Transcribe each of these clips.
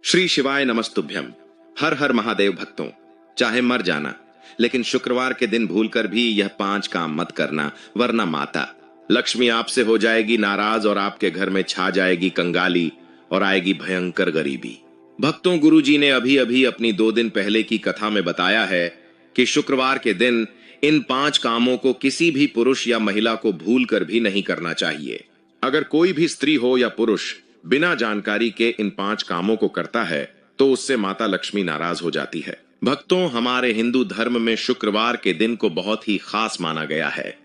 श्री शिवाय नमस्तुभ्यम। हर हर महादेव भक्तों, चाहे मर जाना लेकिन शुक्रवार के दिन भूलकर भी यह 5 काम मत करना, वरना माता लक्ष्मी आपसे हो जाएगी नाराज और आपके घर में छा जाएगी कंगाली और आएगी भयंकर गरीबी। भक्तों, गुरुजी ने अभी अभी अपनी 2 दिन पहले की कथा में बताया है कि शुक्रवार के दिन इन 5 कामों को किसी भी पुरुष या महिला को भूल कर भी नहीं करना चाहिए। अगर कोई भी स्त्री हो या पुरुष बिना जानकारी के इन 5 कामों को करता है तो उससे माता लक्ष्मी नाराज हो जाती है। भक्तों, हमारे हिंदू धर्म में शुक्रवार के दिन को बहुत ही खास माना गया है।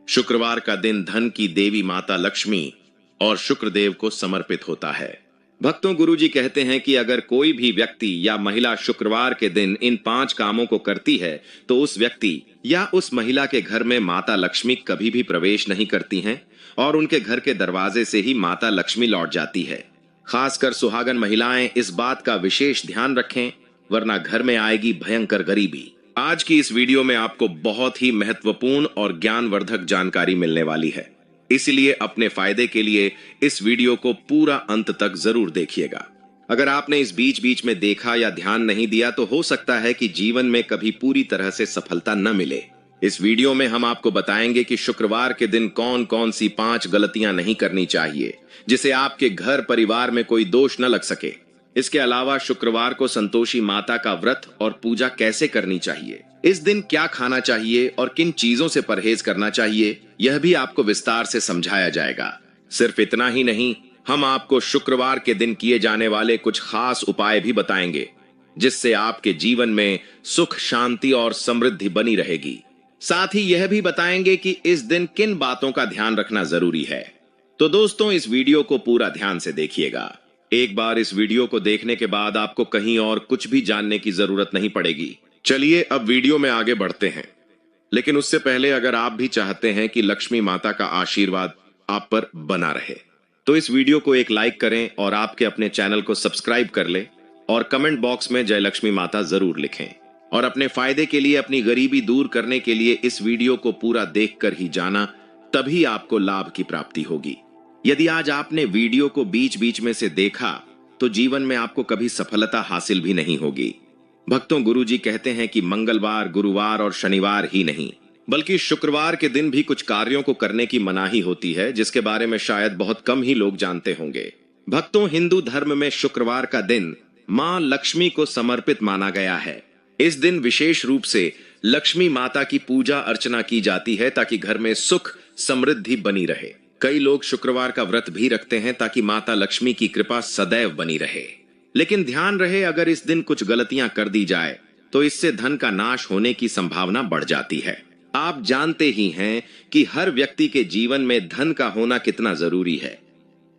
शुक्रवार का दिन धन की देवी माता लक्ष्मी और शुक्रदेव को समर्पित होता है। भक्तों, गुरुजी कहते हैं कि अगर कोई भी व्यक्ति या महिला शुक्रवार के दिन इन 5 कामों को करती है तो उस व्यक्ति या उस महिला के घर में माता लक्ष्मी कभी भी प्रवेश नहीं करती हैं और उनके घर के दरवाजे से ही माता लक्ष्मी लौट जाती है। खासकर सुहागन महिलाएं इस बात का विशेष ध्यान रखें, वरना घर में आएगी भयंकर गरीबी। आज की इस वीडियो में आपको बहुत ही महत्वपूर्ण और ज्ञानवर्धक जानकारी मिलने वाली है, इसलिए अपने फायदे के लिए इस वीडियो को पूरा अंत तक जरूर देखिएगा। अगर आपने इस बीच बीच में देखा या ध्यान नहीं दिया तो हो सकता है कि जीवन में कभी पूरी तरह से सफलता न मिले। इस वीडियो में हम आपको बताएंगे कि शुक्रवार के दिन कौन कौन सी 5 गलतियां नहीं करनी चाहिए जिसे आपके घर परिवार में कोई दोष न लग सके। इसके अलावा शुक्रवार को संतोषी माता का व्रत और पूजा कैसे करनी चाहिए, इस दिन क्या खाना चाहिए और किन चीजों से परहेज करना चाहिए, यह भी आपको विस्तार से समझाया जाएगा। सिर्फ इतना ही नहीं, हम आपको शुक्रवार के दिन किए जाने वाले कुछ खास उपाय भी बताएंगे जिससे आपके जीवन में सुख, शांति और समृद्धि बनी रहेगी। साथ ही यह भी बताएंगे कि इस दिन किन बातों का ध्यान रखना जरूरी है। तो दोस्तों, इस वीडियो को पूरा ध्यान से देखिएगा। एक बार इस वीडियो को देखने के बाद आपको कहीं और कुछ भी जानने की जरूरत नहीं पड़ेगी। चलिए अब वीडियो में आगे बढ़ते हैं, लेकिन उससे पहले अगर आप भी चाहते हैं कि लक्ष्मी माता का आशीर्वाद आप पर बना रहे तो इस वीडियो को एक लाइक करें और आपके अपने चैनल को सब्सक्राइब कर ले और कमेंट बॉक्स में जय लक्ष्मी माता जरूर लिखें। और अपने फायदे के लिए, अपनी गरीबी दूर करने के लिए इस वीडियो को पूरा देखकर ही जाना, तभी आपको लाभ की प्राप्ति होगी। यदि आज आपने वीडियो को बीच बीच में से देखा तो जीवन में आपको कभी सफलता हासिल भी नहीं होगी। भक्तों, गुरुजी कहते हैं कि मंगलवार, गुरुवार और शनिवार ही नहीं बल्कि शुक्रवार के दिन भी कुछ कार्यों को करने की मनाही होती है, जिसके बारे में शायद बहुत कम ही लोग जानते होंगे। भक्तों, हिंदू धर्म में शुक्रवार का दिन मां लक्ष्मी को समर्पित माना गया है। इस दिन विशेष रूप से लक्ष्मी माता की पूजा अर्चना की जाती है ताकि घर में सुख समृद्धि बनी रहे। कई लोग शुक्रवार का व्रत भी रखते हैं ताकि माता लक्ष्मी की कृपा सदैव बनी रहे। लेकिन ध्यान रहे, अगर इस दिन कुछ गलतियां कर दी जाए तो इससे धन का नाश होने की संभावना बढ़ जाती है। आप जानते ही हैं कि हर व्यक्ति के जीवन में धन का होना कितना जरूरी है।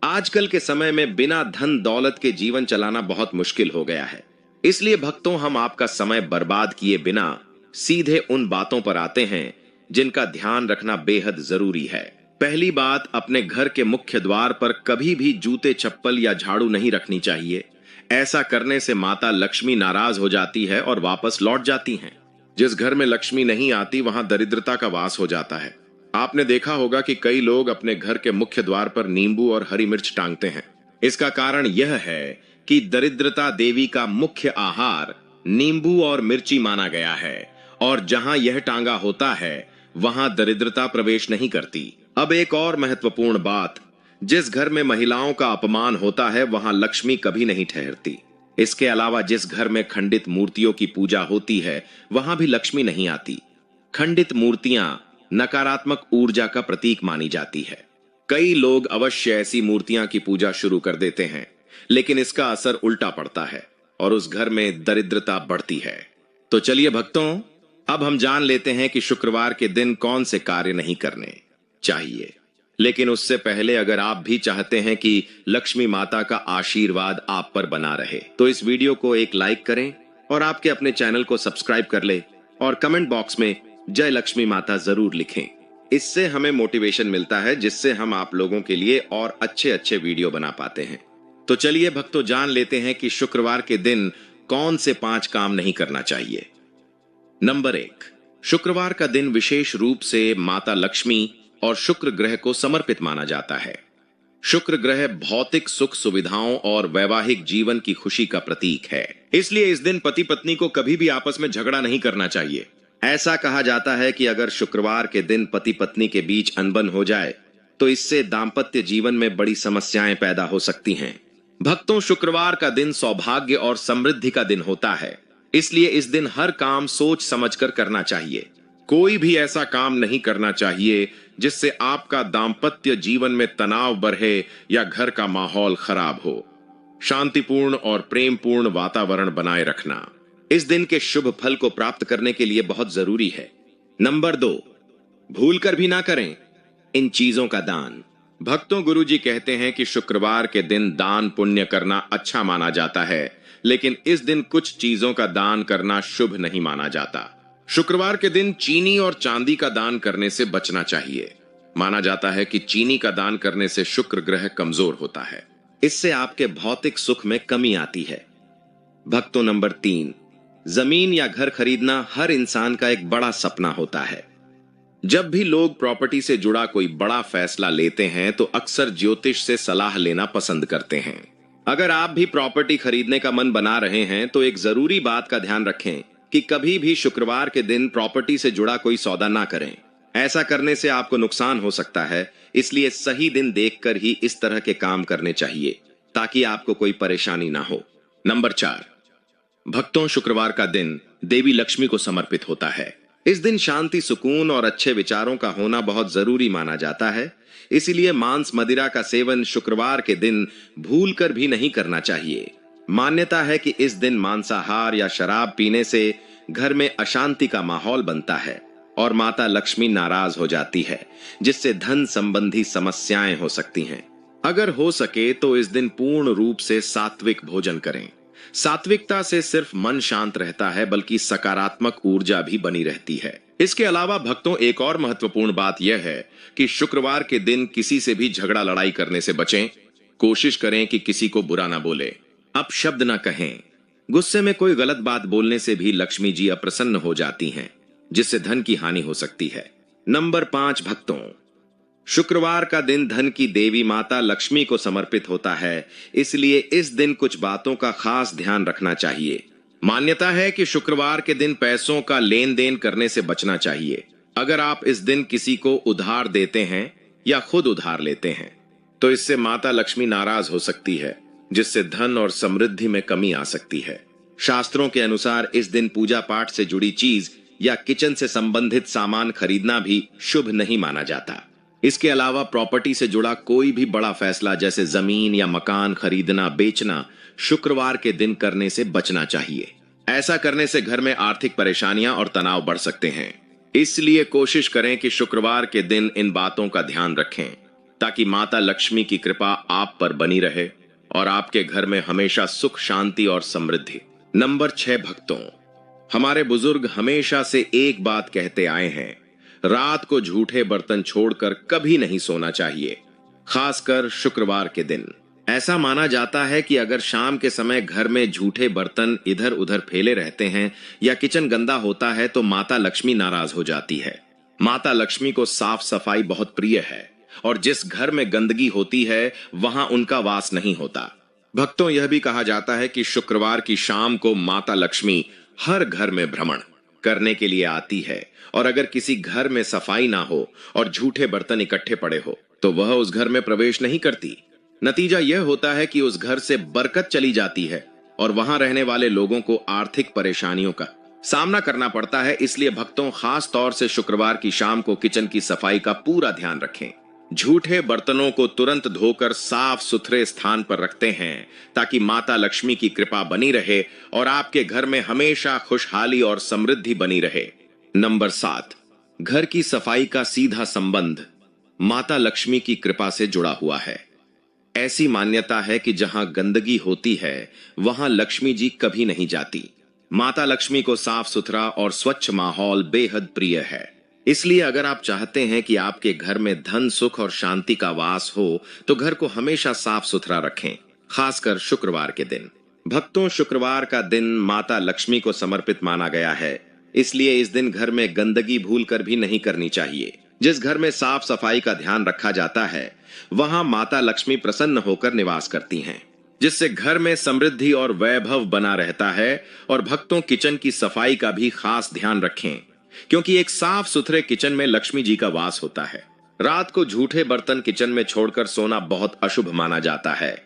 आजकल के समय में बिना धन दौलत के जीवन चलाना बहुत मुश्किल हो गया है। इसलिए भक्तों, हम आपका समय बर्बाद किए बिना सीधे उन बातों पर आते हैं जिनका ध्यान रखना बेहद जरूरी है। पहली बात, अपने घर के मुख्य द्वार पर कभी भी जूते, चप्पल या झाड़ू नहीं रखनी चाहिए। ऐसा करने से माता लक्ष्मी नाराज हो जाती है और वापस लौट जाती हैं। जिस घर में लक्ष्मी नहीं आती वहां दरिद्रता का वास हो जाता है। आपने देखा होगा कि कई लोग अपने घर के मुख्य द्वार पर नींबू और हरी मिर्च टांगते हैं। इसका कारण यह है कि दरिद्रता देवी का मुख्य आहार नींबू और मिर्ची माना गया है और जहां यह टांगा होता है वहां दरिद्रता प्रवेश नहीं करती। अब एक और महत्वपूर्ण बात, जिस घर में महिलाओं का अपमान होता है वहां लक्ष्मी कभी नहीं ठहरती। इसके अलावा जिस घर में खंडित मूर्तियों की पूजा होती है वहां भी लक्ष्मी नहीं आती। खंडित मूर्तियां नकारात्मक ऊर्जा का प्रतीक मानी जाती है। कई लोग अवश्य ऐसी मूर्तियां की पूजा शुरू कर देते हैं, लेकिन इसका असर उल्टा पड़ता है और उस घर में दरिद्रता बढ़ती है। तो चलिए भक्तों, अब हम जान लेते हैं कि शुक्रवार के दिन कौन से कार्य नहीं करने चाहिए। लेकिन उससे पहले, अगर आप भी चाहते हैं कि लक्ष्मी माता का आशीर्वाद आप पर बना रहे तो इस वीडियो को एक लाइक करें और आपके अपने चैनल को सब्सक्राइब कर ले और कमेंट बॉक्स में जय लक्ष्मी माता जरूर लिखें। इससे हमें मोटिवेशन मिलता है, जिससे हम आप लोगों के लिए और अच्छे अच्छे वीडियो बना पाते हैं। तो चलिए भक्तों, जान लेते हैं कि शुक्रवार के दिन कौन से 5 काम नहीं करना चाहिए। नंबर 1, शुक्रवार का दिन विशेष रूप से माता लक्ष्मी और शुक्र ग्रह को समर्पित माना जाता है। शुक्र ग्रह भौतिक सुख सुविधाओं और वैवाहिक जीवन की खुशी का प्रतीक है। इसलिए इस दिन पति पत्नी को कभी भी आपस में झगड़ा नहीं करना चाहिए। ऐसा कहा जाता है कि अगर शुक्रवार के दिन पति पत्नी के बीच अनबन हो जाए तो इससे दाम्पत्य जीवन में बड़ी समस्याएं पैदा हो सकती हैं। भक्तों, शुक्रवार का दिन सौभाग्य और समृद्धि का दिन होता है, इसलिए इस दिन हर काम सोच समझकर करना चाहिए। कोई भी ऐसा काम नहीं करना चाहिए जिससे आपका दाम्पत्य जीवन में तनाव बढ़े या घर का माहौल खराब हो। शांतिपूर्ण और प्रेमपूर्ण वातावरण बनाए रखना इस दिन के शुभ फल को प्राप्त करने के लिए बहुत जरूरी है। नंबर 2, भूलकर भी ना करें इन चीजों का दान। भक्तों, गुरुजी कहते हैं कि शुक्रवार के दिन दान पुण्य करना अच्छा माना जाता है, लेकिन इस दिन कुछ चीजों का दान करना शुभ नहीं माना जाता। शुक्रवार के दिन चीनी और चांदी का दान करने से बचना चाहिए। माना जाता है कि चीनी का दान करने से शुक्र ग्रह कमजोर होता है, इससे आपके भौतिक सुख में कमी आती है। भक्तों, नंबर 3, जमीन या घर खरीदना हर इंसान का एक बड़ा सपना होता है। जब भी लोग प्रॉपर्टी से जुड़ा कोई बड़ा फैसला लेते हैं तो अक्सर ज्योतिष से सलाह लेना पसंद करते हैं। अगर आप भी प्रॉपर्टी खरीदने का मन बना रहे हैं तो एक जरूरी बात का ध्यान रखें कि कभी भी शुक्रवार के दिन प्रॉपर्टी से जुड़ा कोई सौदा ना करें। ऐसा करने से आपको नुकसान हो सकता है, इसलिए सही दिन देखकर ही इस तरह के काम करने चाहिए ताकि आपको कोई परेशानी ना हो। नंबर 4, भक्तों, शुक्रवार का दिन देवी लक्ष्मी को समर्पित होता है। इस दिन शांति, सुकून और अच्छे विचारों का होना बहुत जरूरी माना जाता है, इसीलिए मांस मदिरा का सेवन शुक्रवार के दिन भूलकर भी नहीं करना चाहिए। मान्यता है कि इस दिन मांसाहार या शराब पीने से घर में अशांति का माहौल बनता है और माता लक्ष्मी नाराज हो जाती है, जिससे धन संबंधी समस्याएं हो सकती हैं। अगर हो सके तो इस दिन पूर्ण रूप से सात्विक भोजन करें। सात्विकता से सिर्फ मन शांत रहता है, बल्कि सकारात्मक ऊर्जा भी बनी रहती है। इसके अलावा भक्तों, एक और महत्वपूर्ण बात यह है कि शुक्रवार के दिन किसी से भी झगड़ा लड़ाई करने से बचें। कोशिश करें कि किसी को बुरा ना बोले, अपशब्द ना कहें। गुस्से में कोई गलत बात बोलने से भी लक्ष्मी जी अप्रसन्न हो जाती हैं, जिससे धन की हानि हो सकती है। नंबर 5, भक्तों, शुक्रवार का दिन धन की देवी माता लक्ष्मी को समर्पित होता है, इसलिए इस दिन कुछ बातों का खास ध्यान रखना चाहिए। मान्यता है कि शुक्रवार के दिन पैसों का लेन देन करने से बचना चाहिए। अगर आप इस दिन किसी को उधार देते हैं या खुद उधार लेते हैं तो इससे माता लक्ष्मी नाराज हो सकती है, जिससे धन और समृद्धि में कमी आ सकती है। शास्त्रों के अनुसार इस दिन पूजा पाठ से जुड़ी चीज या किचन से संबंधित सामान खरीदना भी शुभ नहीं माना जाता। इसके अलावा प्रॉपर्टी से जुड़ा कोई भी बड़ा फैसला जैसे जमीन या मकान खरीदना बेचना शुक्रवार के दिन करने से बचना चाहिए। ऐसा करने से घर में आर्थिक परेशानियां और तनाव बढ़ सकते हैं, इसलिए कोशिश करें कि शुक्रवार के दिन इन बातों का ध्यान रखें ताकि माता लक्ष्मी की कृपा आप पर बनी रहे और आपके घर में हमेशा सुख, शांति और समृद्धि। नंबर 6, भक्तों, हमारे बुजुर्ग हमेशा से एक बात कहते आए हैं, रात को झूठे बर्तन छोड़कर कभी नहीं सोना चाहिए, खासकर शुक्रवार के दिन। ऐसा माना जाता है कि अगर शाम के समय घर में झूठे बर्तन इधर उधर फैले रहते हैं या किचन गंदा होता है तो माता लक्ष्मी नाराज हो जाती है। माता लक्ष्मी को साफ सफाई बहुत प्रिय है और जिस घर में गंदगी होती है वहां उनका वास नहीं होता। भक्तों, यह भी कहा जाता है कि शुक्रवार की शाम को माता लक्ष्मी हर घर में भ्रमण करने के लिए आती है और अगर किसी घर में सफाई ना हो और झूठे बर्तन इकट्ठे पड़े हो तो वह उस घर में प्रवेश नहीं करती। नतीजा यह होता है कि उस घर से बरकत चली जाती है और वहां रहने वाले लोगों को आर्थिक परेशानियों का सामना करना पड़ता है। इसलिए भक्तों, खास तौर से शुक्रवार की शाम को किचन की सफाई का पूरा ध्यान रखें। झूठे बर्तनों को तुरंत धोकर साफ सुथरे स्थान पर रखते हैं ताकि माता लक्ष्मी की कृपा बनी रहे और आपके घर में हमेशा खुशहाली और समृद्धि बनी रहे। नंबर 7, घर की सफाई का सीधा संबंध माता लक्ष्मी की कृपा से जुड़ा हुआ है। ऐसी मान्यता है कि जहां गंदगी होती है वहां लक्ष्मी जी कभी नहीं जाती। माता लक्ष्मी को साफ सुथरा और स्वच्छ माहौल बेहद प्रिय है, इसलिए अगर आप चाहते हैं कि आपके घर में धन, सुख और शांति का वास हो तो घर को हमेशा साफ सुथरा रखें, खासकर शुक्रवार के दिन। भक्तों, शुक्रवार का दिन माता लक्ष्मी को समर्पित माना गया है, इसलिए इस दिन घर में गंदगी भूलकर भी नहीं करनी चाहिए। जिस घर में साफ सफाई का ध्यान रखा जाता है वहां माता लक्ष्मी प्रसन्न होकर निवास करती हैं, जिससे घर में समृद्धि और वैभव बना रहता है। और भक्तों किचन की सफाई का भी खास ध्यान रखें, क्योंकि एक साफ सुथरे किचन में लक्ष्मी जी का वास होता है। रात को झूठे बर्तन किचन में छोड़कर सोना बहुत अशुभ माना जाता है।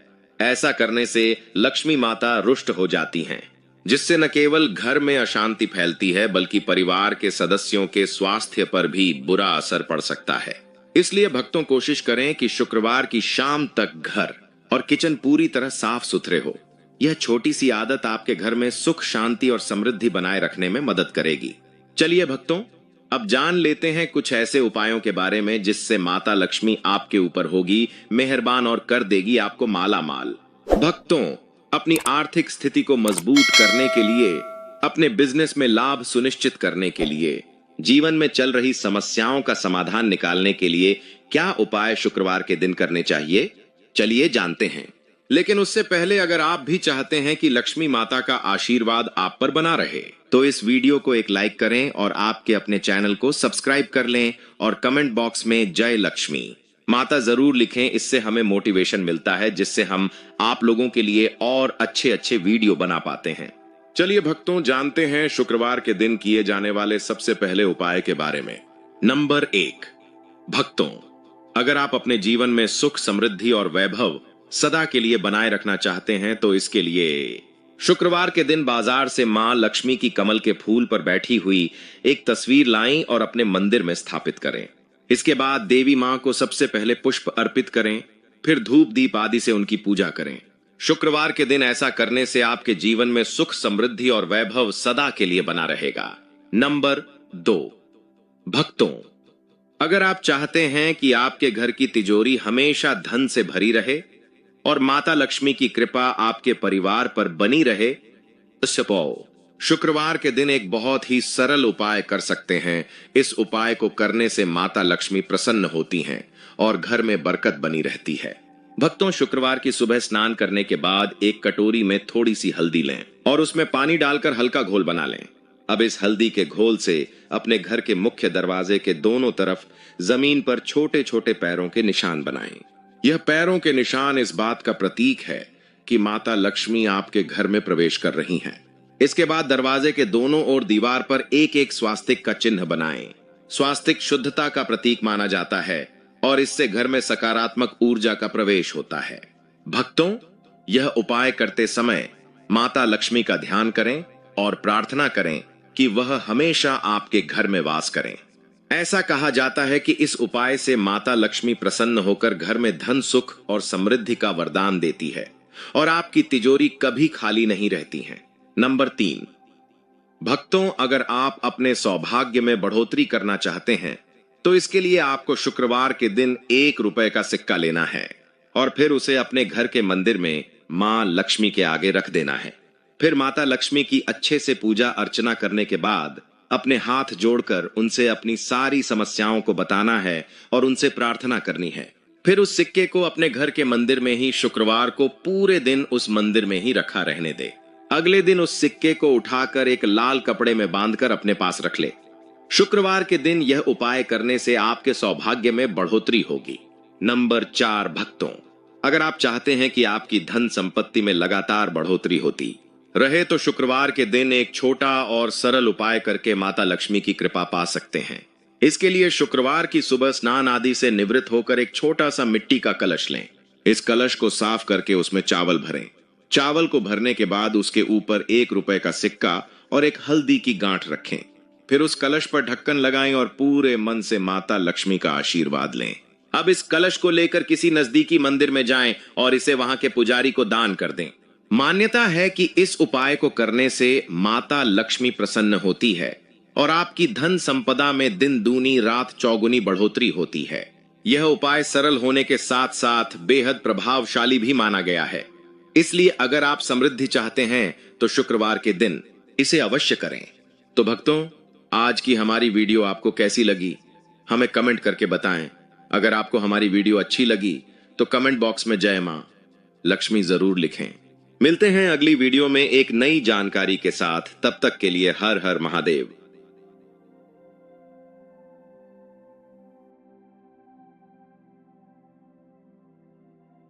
ऐसा करने से लक्ष्मी माता रुष्ट हो जाती हैं, जिससे न केवल घर में अशांति फैलती है, बल्कि परिवार के सदस्यों के स्वास्थ्य पर भी बुरा असर पड़ सकता है। इसलिए भक्तों कोशिश करें कि शुक्रवार की शाम तक घर और किचन पूरी तरह साफ सुथरे हो। यह छोटी सी आदत आपके घर में सुख, शांति और समृद्धि बनाए रखने में मदद करेगी। चलिए भक्तों, अब जान लेते हैं कुछ ऐसे उपायों के बारे में जिससे माता लक्ष्मी आपके ऊपर होगी मेहरबान और कर देगी आपको माला माल। भक्तों, अपनी आर्थिक स्थिति को मजबूत करने के लिए, अपने बिजनेस में लाभ सुनिश्चित करने के लिए, जीवन में चल रही समस्याओं का समाधान निकालने के लिए क्या उपाय शुक्रवार के दिन करने चाहिए, चलिए जानते हैं। लेकिन उससे पहले अगर आप भी चाहते हैं कि लक्ष्मी माता का आशीर्वाद आप पर बना रहे, तो इस वीडियो को एक लाइक करें और आपके अपने चैनल को सब्सक्राइब कर लें और कमेंट बॉक्स में जय लक्ष्मी माता जरूर लिखें। इससे हमें मोटिवेशन मिलता है, जिससे हम आप लोगों के लिए और अच्छे अच्छे वीडियो बना पाते हैं। चलिए भक्तों, जानते हैं शुक्रवार के दिन किए जाने वाले सबसे पहले उपाय के बारे में। नंबर 1, भक्तों, अगर आप अपने जीवन में सुख, समृद्धि और वैभव सदा के लिए बनाए रखना चाहते हैं, तो इसके लिए शुक्रवार के दिन बाजार से मां लक्ष्मी की कमल के फूल पर बैठी हुई एक तस्वीर लाएं और अपने मंदिर में स्थापित करें। इसके बाद देवी मां को सबसे पहले पुष्प अर्पित करें, फिर धूप दीप आदि से उनकी पूजा करें। शुक्रवार के दिन ऐसा करने से आपके जीवन में सुख, समृद्धि और वैभव सदा के लिए बना रहेगा। नंबर 2, भक्तों, अगर आप चाहते हैं कि आपके घर की तिजोरी हमेशा धन से भरी रहे और माता लक्ष्मी की कृपा आपके परिवार पर बनी रहे, तो शुक्रवार के दिन एक बहुत ही सरल उपाय कर सकते हैं। इस उपाय को करने से माता लक्ष्मी प्रसन्न होती हैं और घर में बरकत बनी रहती है। भक्तों, शुक्रवार की सुबह स्नान करने के बाद एक कटोरी में थोड़ी सी हल्दी लें और उसमें पानी डालकर हल्का घोल बना लें। अब इस हल्दी के घोल से अपने घर के मुख्य दरवाजे के दोनों तरफ जमीन पर छोटे छोटे पैरों के निशान बनाएं। यह पैरों के निशान इस बात का प्रतीक है कि माता लक्ष्मी आपके घर में प्रवेश कर रही हैं। इसके बाद दरवाजे के दोनों ओर दीवार पर एक एक स्वास्तिक का चिन्ह बनाएं। स्वास्तिक शुद्धता का प्रतीक माना जाता है और इससे घर में सकारात्मक ऊर्जा का प्रवेश होता है। भक्तों, यह उपाय करते समय माता लक्ष्मी का ध्यान करें और प्रार्थना करें कि वह हमेशा आपके घर में वास करें। ऐसा कहा जाता है कि इस उपाय से माता लक्ष्मी प्रसन्न होकर घर में धन, सुख और समृद्धि का वरदान देती है और आपकी तिजोरी कभी खाली नहीं रहती है। नंबर 3, भक्तों, अगर आप अपने सौभाग्य में बढ़ोतरी करना चाहते हैं, तो इसके लिए आपको शुक्रवार के दिन 1 रुपए का सिक्का लेना है और फिर उसे अपने घर के मंदिर में मां लक्ष्मी के आगे रख देना है। फिर माता लक्ष्मी की अच्छे से पूजा अर्चना करने के बाद अपने हाथ जोड़कर उनसे अपनी सारी समस्याओं को बताना है और उनसे प्रार्थना करनी है। फिर उस सिक्के को अपने घर के मंदिर में ही शुक्रवार को पूरे दिन उस मंदिर में ही रखा रहने दे। अगले दिन उस सिक्के को उठाकर एक लाल कपड़े में बांधकर अपने पास रख ले। शुक्रवार के दिन यह उपाय करने से आपके सौभाग्य में बढ़ोतरी होगी। नंबर 4, भक्तों, अगर आप चाहते हैं कि आपकी धन संपत्ति में लगातार बढ़ोतरी होती रहे, तो शुक्रवार के दिन एक छोटा और सरल उपाय करके माता लक्ष्मी की कृपा पा सकते हैं। इसके लिए शुक्रवार की सुबह स्नान आदि से निवृत्त होकर एक छोटा सा मिट्टी का कलश लें। इस कलश को साफ करके उसमें चावल भरें। चावल को भरने के बाद उसके ऊपर 1 रुपए का सिक्का और एक हल्दी की गांठ रखें। फिर उस कलश पर ढक्कन लगाएं और पूरे मन से माता लक्ष्मी का आशीर्वाद लें। अब इस कलश को लेकर किसी नजदीकी मंदिर में जाएं और इसे वहां के पुजारी को दान कर दें। मान्यता है कि इस उपाय को करने से माता लक्ष्मी प्रसन्न होती है और आपकी धन संपदा में दिन दूनी रात चौगुनी बढ़ोतरी होती है। यह उपाय सरल होने के साथ साथ बेहद प्रभावशाली भी माना गया है। इसलिए अगर आप समृद्धि चाहते हैं तो शुक्रवार के दिन इसे अवश्य करें। तो भक्तों, आज की हमारी वीडियो आपको कैसी लगी, हमें कमेंट करके बताएं। अगर आपको हमारी वीडियो अच्छी लगी तो कमेंट बॉक्स में जय मां लक्ष्मी जरूर लिखें। मिलते हैं अगली वीडियो में एक नई जानकारी के साथ। तब तक के लिए हर हर महादेव।